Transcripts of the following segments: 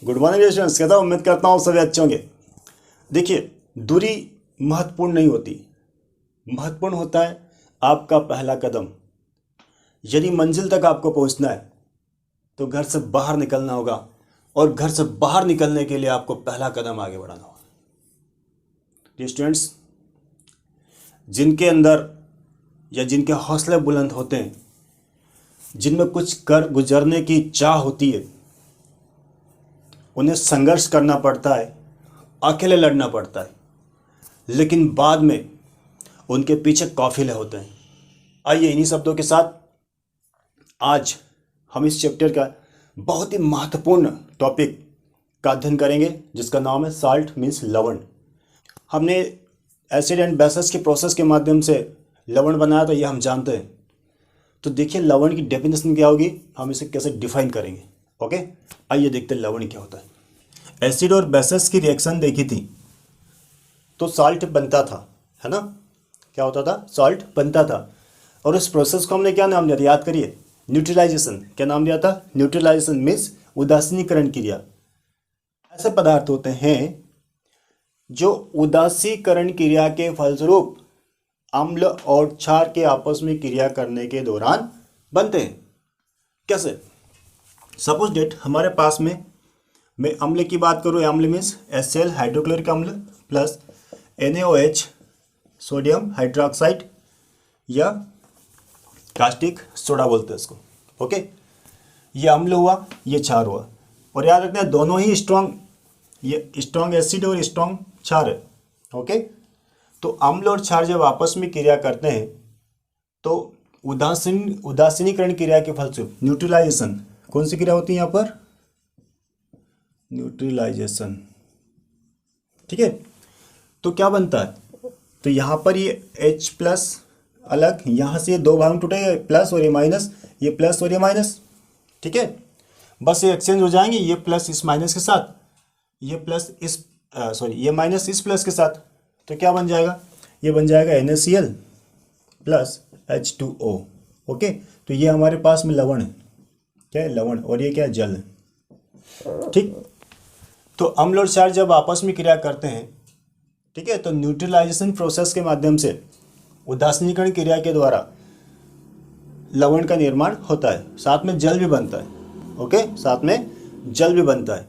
Good morning students, कहता हूँ उम्मीद करता हूँ सभी अच्छे होंगे। देखिए, दूरी महत्वपूर्ण नहीं होती, महत्वपूर्ण होता है आपका पहला कदम। यदि मंजिल तक आपको पहुँचना है तो घर से बाहर निकलना होगा, और घर से बाहर निकलने के लिए आपको पहला कदम आगे बढ़ाना होगा। ये स्टूडेंट्स, जिनके अंदर या जिनके हौसले बुलंद होते हैं, जिनमें कुछ कर गुजरने की चाह होती है, उन्हें संघर्ष करना पड़ता है, अकेले लड़ना पड़ता है, लेकिन बाद में उनके पीछे काफिले होते हैं। आइए इन्हीं शब्दों के साथ आज हम इस चैप्टर का बहुत ही महत्वपूर्ण टॉपिक का अध्ययन करेंगे, जिसका नाम है साल्ट मीन्स लवण। हमने एसिड एंड बेसिस के प्रोसेस के माध्यम से लवण बनाया था, ये हम जानते हैं। तो देखिए लवण की डेफिनेशन क्या होगी, हम इसे कैसे डिफाइन करेंगे। ओके, आइए देखते हैं लवण क्या होता है। एसिड और बेसिस की रिएक्शन देखी थी तो साल्ट बनता था, है ना। क्या होता था? साल्ट बनता था। और इस प्रोसेस को हमने क्या नाम दिया था? याद करिए, न्यूट्रलाइजेशन। क्या नाम दिया था? न्यूट्रलाइजेशन मीन्स उदासीनीकरण क्रिया। ऐसे पदार्थ होते हैं जो उदासीकरण क्रिया के फलस्वरूप अम्ल और क्षार के आपस में क्रिया करने के दौरान बनते हैं। कैसे? सपोज डेट हमारे पास में, मैं अम्ल की बात करूँ, अम्ल मीन्स HCl हाइड्रोक्लोरिक अम्ल प्लस NaOH सोडियम हाइड्रोक्साइड या कास्टिक सोडा बोलते हैं इसको। ओके, ये अम्ल हुआ, ये क्षार हुआ। और याद रखना है दोनों ही स्ट्रॉन्ग, ये स्ट्रॉन्ग एसिड और स्ट्रॉन्ग क्षार है। ओके, तो अम्ल और क्षार जब आपस में क्रिया करते हैं तो उदासीनीकरण क्रिया के फलस्वरूप न्यूट्रलाइजेशन, कौन सी क्रिया होती है यहाँ पर? न्यूट्रलाइजेशन। ठीक है, तो क्या बनता है? तो यहाँ पर ये H प्लस अलग, यहाँ से ये दो भाग में टूटेगा, प्लस और ये माइनस, ये प्लस और ये माइनस। ठीक है, बस ये एक्सचेंज हो जाएंगे, ये प्लस इस माइनस के साथ, ये प्लस इस ये माइनस इस प्लस के साथ। तो क्या बन जाएगा? ये बन जाएगा NaCl प्लस H2O। ओके, तो ये हमारे पास में लवण है। क्या है? लवण। और ये क्या है? जल है। ठीक, तो अम्ल और क्षार जब आपस में क्रिया करते हैं, ठीक है, तो न्यूट्रलाइजेशन प्रोसेस के माध्यम से, उदासीनीकरण क्रिया के द्वारा लवण का निर्माण होता है, साथ में जल भी बनता है। ओके, साथ में जल भी बनता है।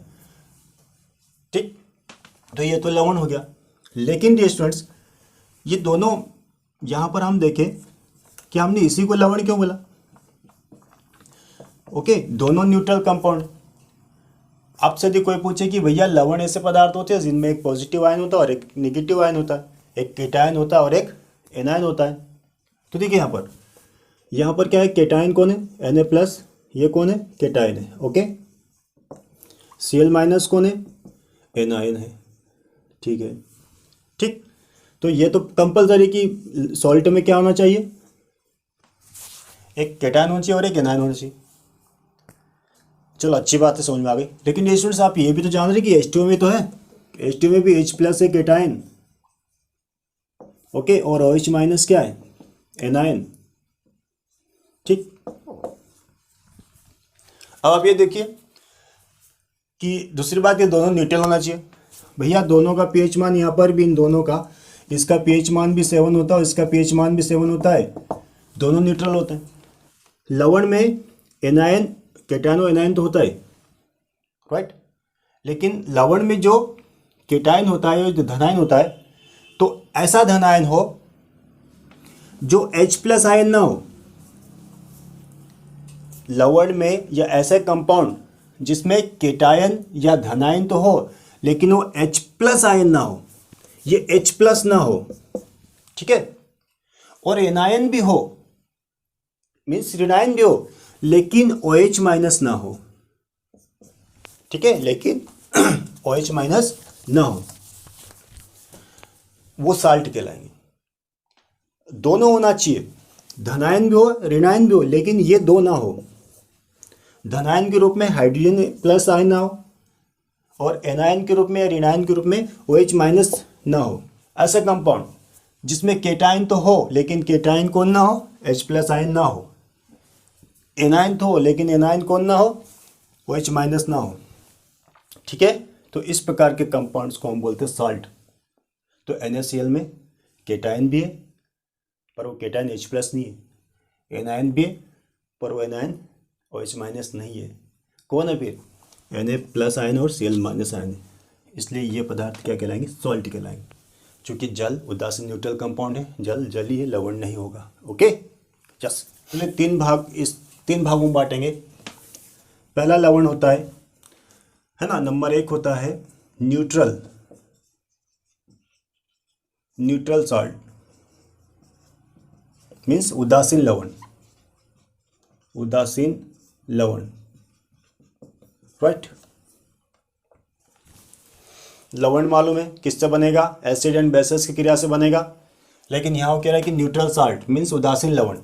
ठीक, तो ये तो लवण हो गया। लेकिन डियर स्टूडेंट्स, ये दोनों यहाँ पर हम देखें कि हमने इसी को लवण क्यों बोला? ओके, दोनों न्यूट्रल कंपाउंड। आपसे यदि कोई पूछे कि भैया लवण ऐसे पदार्थ होते हैं जिनमें एक पॉजिटिव आयन होता है और एक नेगेटिव आयन होता है, एक केटायन होता है और एक एनायन होता है। तो देखिए यहाँ पर क्या है? केटायन कौन है? Na plus. ये कौन है? केटायन है। ओके, Cl माइनस कौन है? एनायन है। ठीक है, ठीक, तो ये तो कंपलसरी कि सॉल्ट में क्या होना चाहिए? एक केटायन होना चाहिए और एक एनायन होना चाहिए। चलो अच्छी बात है, समझ में आ गई। लेकिन ये स्टूडेंट्स, आप ये भी तो जान रहे कि H2O में तो है, H2O में भी H प्लस है केटायन। ओके, और OH माइनस क्या है? एनायन। ठीक, अब आप ये देखिए कि दूसरी बात, ये दोनों न्यूट्रल होना चाहिए। भैया दोनों का pH मान, यहाँ पर भी इन दोनों का, इसका pH मान भी 7 होता है और इसका pH मान भी 7 होता है, दोनों न्यूट्रल होते हैं। लवण में एनायन, केटायन और एनायन तो होता है, राइट। लेकिन लवण में जो केटायन होता है, जो धनायन होता है, तो ऐसा धनायन हो जो H प्लस आयन ना हो। लवण में या ऐसे कंपाउंड जिसमें केटायन या धनायन तो हो, लेकिन वो H प्लस आयन ना हो, ये H प्लस ना हो। ठीक है, और एनायन भी हो, मीन्स ऋणायन भी हो, लेकिन OH माइनस ना हो। ठीक है, लेकिन OH माइनस ना हो, वो साल्ट कहलाएंगे। दोनों होना चाहिए, धनायन भी हो ऋणायन भी हो, लेकिन ये दो ना हो। धनायन के रूप में हाइड्रोजन प्लस आयन ना हो, और एनायन के रूप में या ऋणायन के रूप में OH माइनस ना हो। ऐसा कंपाउंड जिसमें केटायन तो हो, लेकिन केटायन कौन ना हो? H प्लस आयन ना हो। एनायन तो हो, लेकिन एनायन कौन ना हो? OH माइनस ना हो। ठीक है। तो इस प्रकार के कंपाउंड्स को हम बोलते हैं सॉल्ट। तो NaCl में केटायन भी है पर वो केटायन H+ नहीं है, एनायन भी है पर वो एनायन OH- नहीं है। कौन है फिर? Na+ आयन और Cl- आयन है। इसलिए ये पदार्थ क्या कहलाएंगे? सॉल्ट कहलाएंगे। चूँकि जल उदासीन न्यूट्रल कंपाउंड है, जल जल ही है, लवण नहीं होगा। ओके जस इसलिए इस तीन भागों में बांटेंगे। पहला लवण होता है ना, नंबर 1 होता है न्यूट्रल सॉल्ट, मीन्स उदासीन लवण, राइट। लवण मालूम है किससे बनेगा? एसिड एंड बेसिस की क्रिया से बनेगा। लेकिन यहाँ वो कह रहा है कि न्यूट्रल साल्ट मीन्स उदासीन लवण।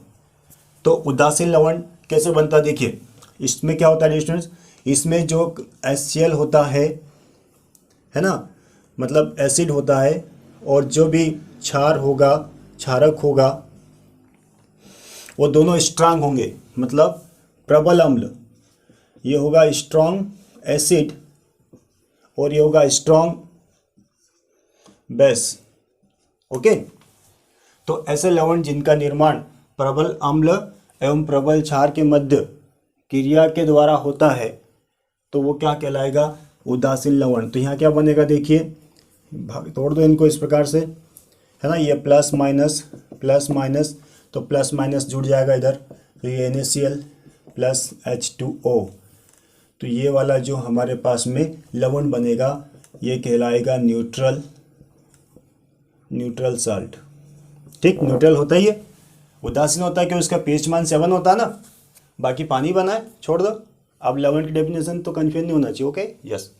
तो उदासीन लवण कैसे बनता है? देखिए इसमें क्या होता है स्टूडेंट्स, इसमें जो HCl होता है ना, मतलब एसिड होता है, और जो भी क्षारक होगा वो दोनों स्ट्रांग होंगे, मतलब प्रबल अम्ल। ये होगा स्ट्रॉन्ग एसिड और ये होगा स्ट्रॉन्ग बेस। ओके, तो ऐसे लवण जिनका निर्माण प्रबल अम्ल एवं प्रबल क्षार के मध्य क्रिया के द्वारा होता है तो वो क्या कहलाएगा? उदासीन लवण। तो यहाँ क्या बनेगा? देखिए तोड़ दो इनको इस प्रकार से, है ना, ये प्लस माइनस, तो प्लस माइनस जुड़ जाएगा इधर, तो ये NaCl प्लस H2O। तो ये वाला जो हमारे पास में लवण बनेगा ये कहलाएगा न्यूट्रल साल्ट। ठीक, न्यूट्रल होता ही है, उदासीन होता है कि उसका pH मान 7 होता है ना, बाकी पानी बना है, छोड़ दो। अब लवण की डेफिनेशन तो कन्फ्यूज नहीं होना चाहिए। Okay yes.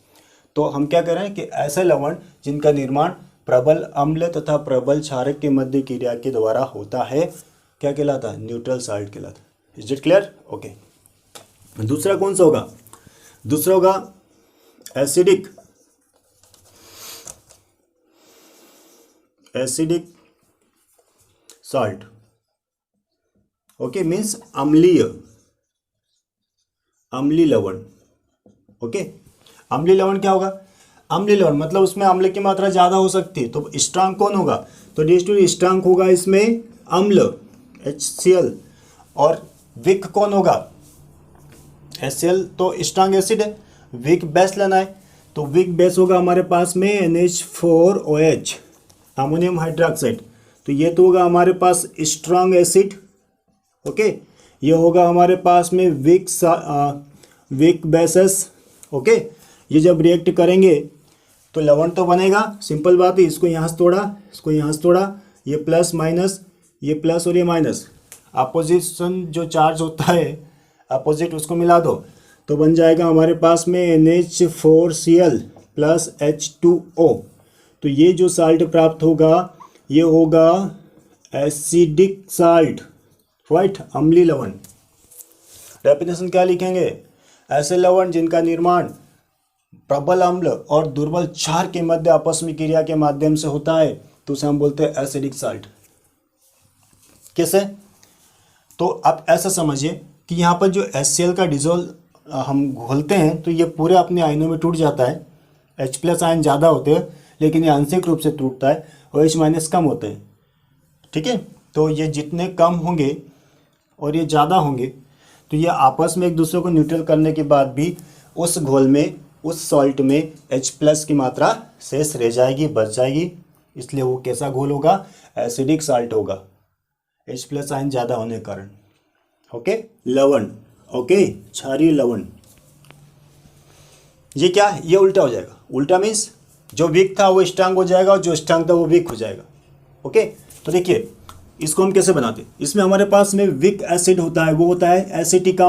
तो हम क्या कर रहे हैं कि ऐसे लवण जिनका निर्माण प्रबल अम्ल तथा प्रबल क्षारक के मध्य क्रिया के द्वारा होता है क्या कहलाता है? न्यूट्रल साल्ट कहलाता है। Is it clear? ओके। दूसरा कौन सा होगा? दूसरा होगा एसिडिक साल्ट। ओके, मीन्स अम्लीय लवण। ओके, अम्लीय लवण क्या होगा? अम्लीय लवण मतलब उसमें अम्ल की मात्रा ज़्यादा हो सकती है। तो स्ट्रांग कौन होगा? तो स्ट्रांग होगा इसमें अम्ल HCl, और विक कौन होगा? HCl तो स्ट्रांग एसिड है, विक बेस लेना है, तो विक बेस होगा हमारे पास में NH4OH, अमोनियम हाइड्रोक्साइड। तो ये तो होगा हमारे पास स्ट्रांग एसिड। ओके, ये होगा हमारे पास में विक बेसेस। ओके, ये जब रिएक्ट करेंगे तो लवण तो बनेगा, सिंपल बात है। इसको यहाँ से तोड़ा, इसको यहाँ से तोड़ा, ये प्लस माइनस, ये प्लस और ये माइनस, अपोजिशन जो चार्ज होता है अपोजिट उसको मिला दो तो बन जाएगा हमारे पास में NH4Cl प्लस H2O। तो ये जो साल्ट प्राप्त होगा ये होगा एसिडिक साल्ट, राइट, अम्लीय लवण। डेफिनेशन क्या लिखेंगे? ऐसे लवण जिनका निर्माण प्रबल अम्ल और दुर्बल क्षार के मध्य आपस में क्रिया के माध्यम से होता है तो उसे हम बोलते हैं एसिडिक साल्ट। कैसे? तो आप ऐसा समझिए कि यहाँ पर जो HCl का डिजोल्व हम घोलते हैं तो ये पूरे अपने आयनों में टूट जाता है। H+ आयन ज़्यादा होते हैं लेकिन ये आंशिक रूप से टूटता है, OH- कम होते हैं। ठीक है, तो ये जितने कम होंगे और ये ज़्यादा होंगे तो ये आपस में एक दूसरे को न्यूट्रल करने के बाद भी उस घोल में, उस सॉल्ट में H+ की मात्रा शेष रह जाएगी, बच जाएगी। इसलिए वो कैसा घोल होगा? एसिडिक साल्ट होगा, H+ आयन ज़्यादा होने के कारण। ओके, लवण। ओके, क्षारीय लवण। ये क्या है? ये उल्टा हो जाएगा। उल्टा मीन्स जो वीक था वो स्ट्रांग हो जाएगा और जो स्ट्रांग था वो वीक हो जाएगा। ओके, तो देखिए इसको हम कैसे बनाते हैं। इसमें हमारे पास में वीक एसिड होता है, वो होता है एसिटिक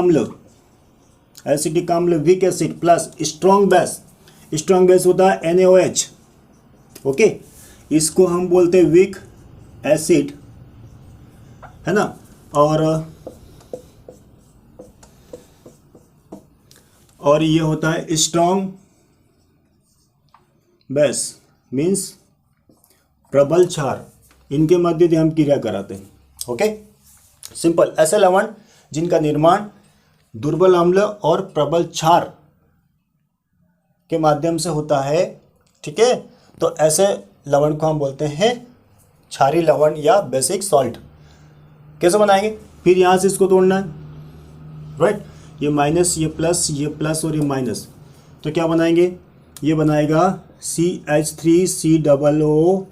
अम्ल, weak acid plus strong base होता है NaOH। ओके, इसको हम बोलते हैं वीक एसिड, है ना। और ये होता है स्ट्रॉन्ग बेस, मीन्स प्रबल क्षार। इनके मध्य हम क्रिया कराते हैं। Okay, simple. ऐसे लवण जिनका निर्माण दुर्बल अम्ल और प्रबल क्षार के माध्यम से होता है, ठीक है। तो ऐसे लवण को हम बोलते हैं क्षारीय लवण या बेसिक सॉल्ट। कैसे बनाएंगे, फिर यहाँ से इसको तोड़ना है, राइट। ये माइनस, ये प्लस और ये माइनस, तो क्या बनाएंगे, ये बनाएगा CH3COO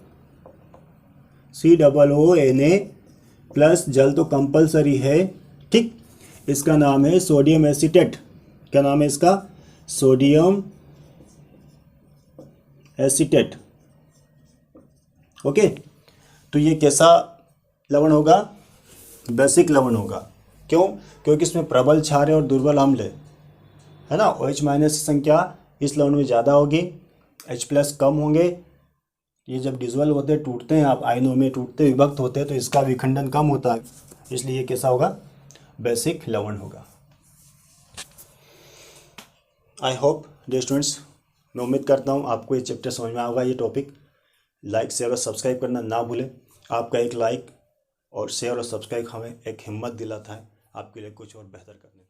प्लस जल तो कंपलसरी है, ठीक। इसका नाम है सोडियम एसीटेट। क्या नाम है इसका, सोडियम एसीटेट, ओके। तो ये कैसा लवण होगा, बेसिक लवण होगा। क्यों, क्योंकि इसमें प्रबल क्षार है और दुर्बल अम्ल है ना। OH माइनस की संख्या इस लवण में ज़्यादा होगी, H प्लस कम होंगे। ये जब डिजोल्व होते टूटते हैं, आप आयनों में टूटते विभक्त होते हैं, तो इसका विखंडन कम होता है, इसलिए ये कैसा होगा, बेसिक लवण होगा। आई होप डियर स्टूडेंट्स, मैं उम्मीद करता हूँ आपको ये चैप्टर समझ में आएगा। ये टॉपिक लाइक शेयर और सब्सक्राइब करना ना भूलें। आपका एक लाइक और शेयर और सब्सक्राइब हमें एक हिम्मत दिलाता है आपके लिए कुछ और बेहतर करने।